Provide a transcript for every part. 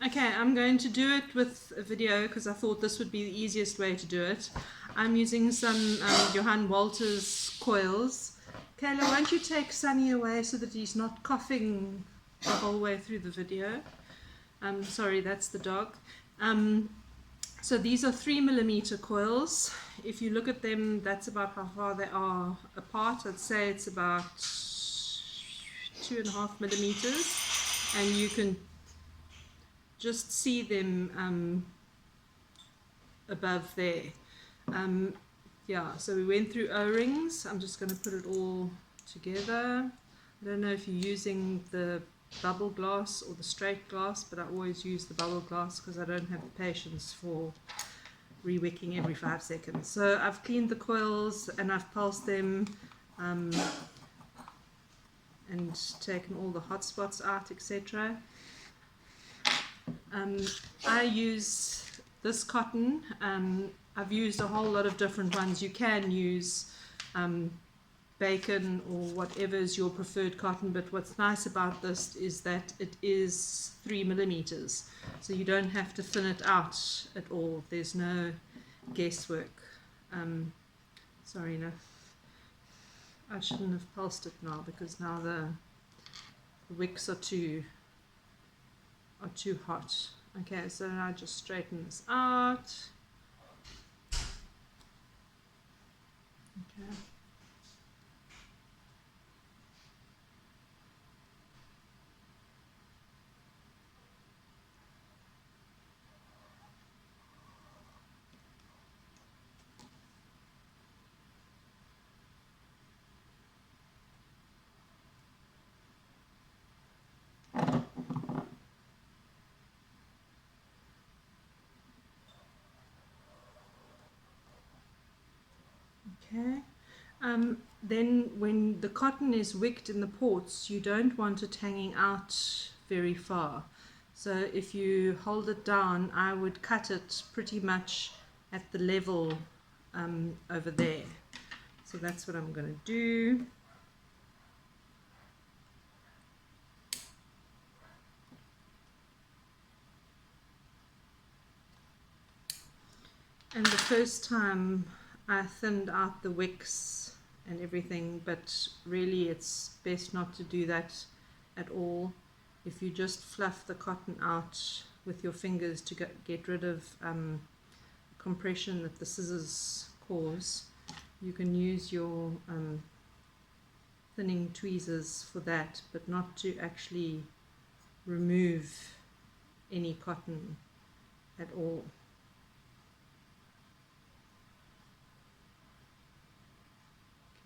Okay, I'm going to do it with a video because I thought this would be the easiest way to do it. I'm using some Johann Walters coils. Kayla, won't you take Sunny away so that he's not coughing the whole way through the video? Sorry, that's the dog. So these are 3mm coils. If you look at them, that's about how far they are apart. I'd say it's about 2.5 millimeters, and you can just see them above there. Yeah, so we went through O-rings. I'm just going to put it all together. I don't know if you're using the bubble glass or the straight glass, but I always use the bubble glass because I don't have the patience for re-wicking every 5 seconds. So I've cleaned the coils and I've pulsed them and taken all the hot spots out, etc. I use this cotton. I've used a whole lot of different ones. You can use bacon or whatever is your preferred cotton, but what's nice about this is that it is 3mm, so you don't have to thin it out at all. There's no guesswork. Sorry, no, I shouldn't have pulsed it now because now the wicks are too hot. Okay, so I just straighten this out. Okay. Okay. Then when the cotton is wicked in the ports, you don't want it hanging out very far. So if you hold it down, I would cut it pretty much at the level over there. So that's what I'm going to do. And the first time I thinned out the wicks and everything, but really it's best not to do that at all. If you just fluff the cotton out with your fingers to get rid of compression that the scissors cause, you can use your thinning tweezers for that, but not to actually remove any cotton at all.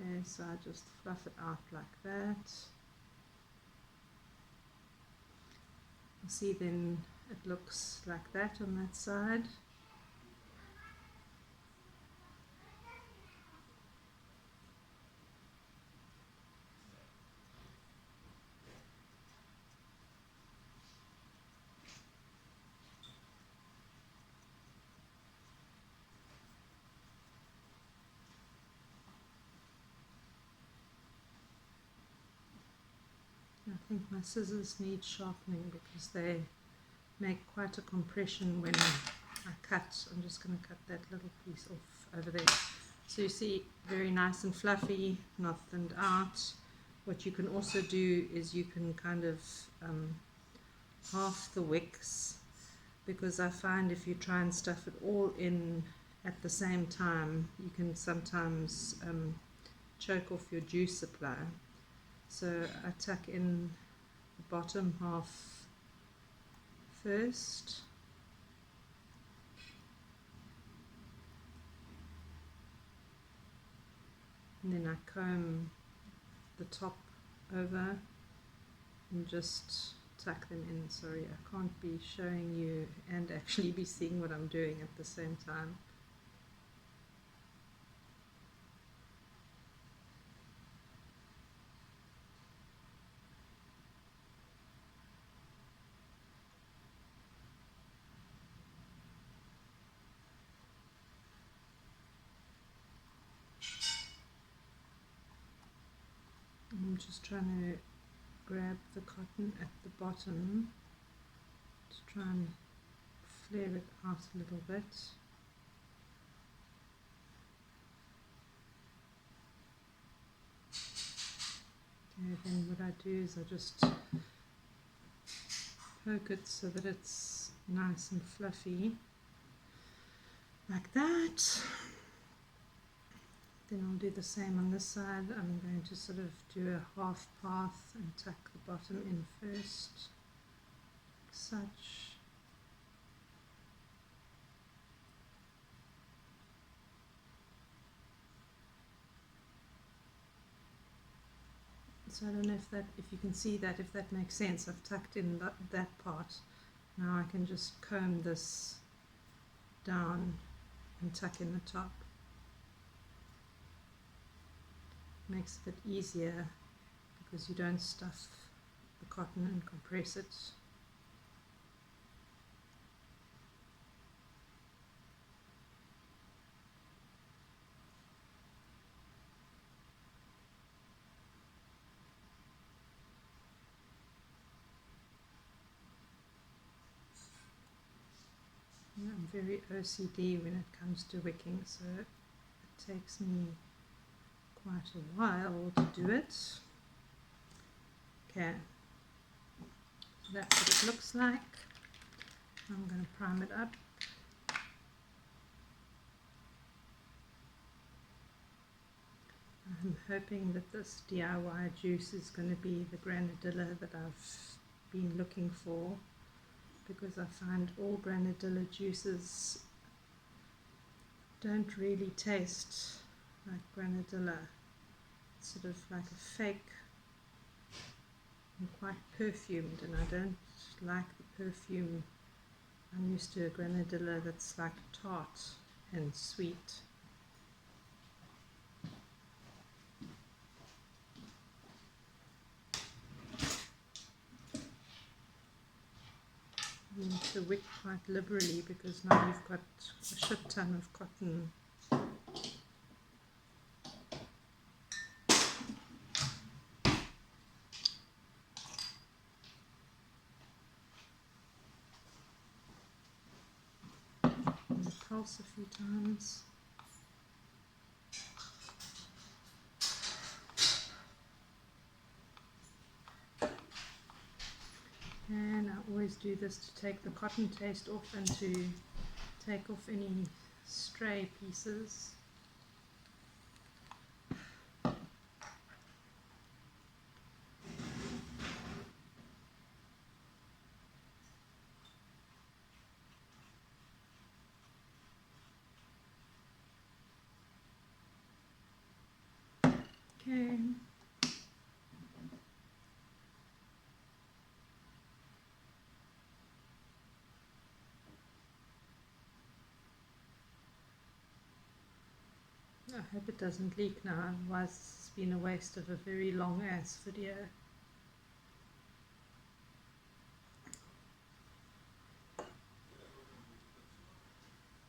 Okay, so I just fluff it out like that. You see then it looks like that on that side. I think my scissors need sharpening because they make quite a compression when I cut. I'm just going to cut that little piece off over there. So you see, very nice and fluffy, not thinned out. What you can also do is you can kind of half the wicks, because I find if you try and stuff it all in at the same time, you can sometimes choke off your juice supply. So I tuck in the bottom half first, and then I comb the top over and just tuck them in. Sorry, I can't be showing you and actually be seeing what I'm doing at the same time. I'm just trying to grab the cotton at the bottom to try and flare it out a little bit. Okay, then what I do is I just poke it so that it's nice and fluffy, like that. Then I'll do the same on this side. I'm going to sort of do a half path and tuck the bottom in first, like such. So I don't know if you can see that, if that makes sense. I've tucked in that part. Now I can just comb this down and tuck in the top. Makes it easier because you don't stuff the cotton and compress it. Yeah, I'm very OCD when it comes to wicking, so it takes me quite a while to do it. Okay, so that's what it looks like. I'm going to prime it up. I'm hoping that this DIY juice is going to be the granadilla that I've been looking for, because I find all granadilla juices don't really taste like granadilla. It's sort of like a fake and quite perfumed, and I don't like the perfume. I'm used to a granadilla that's like tart and sweet. You need to wick quite liberally because now you've got a shit ton of cotton. And pulse a few times. And I always do this to take the cotton taste off and to take off any stray pieces. Okay. I hope it doesn't leak now, otherwise it's been a waste of a very long ass video.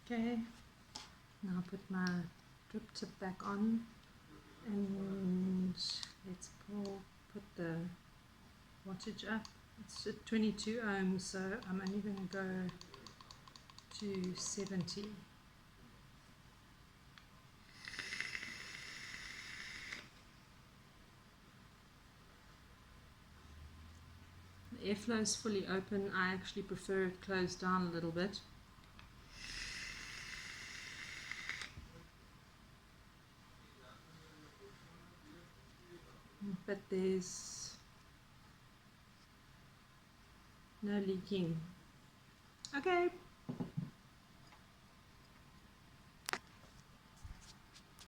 Okay, now put my drip tip back on and let's put the wattage up. It's at 22 ohms, so I'm only going to go to 70. The airflow is fully open. I actually prefer it closed down a little bit. But there's no leaking. Okay.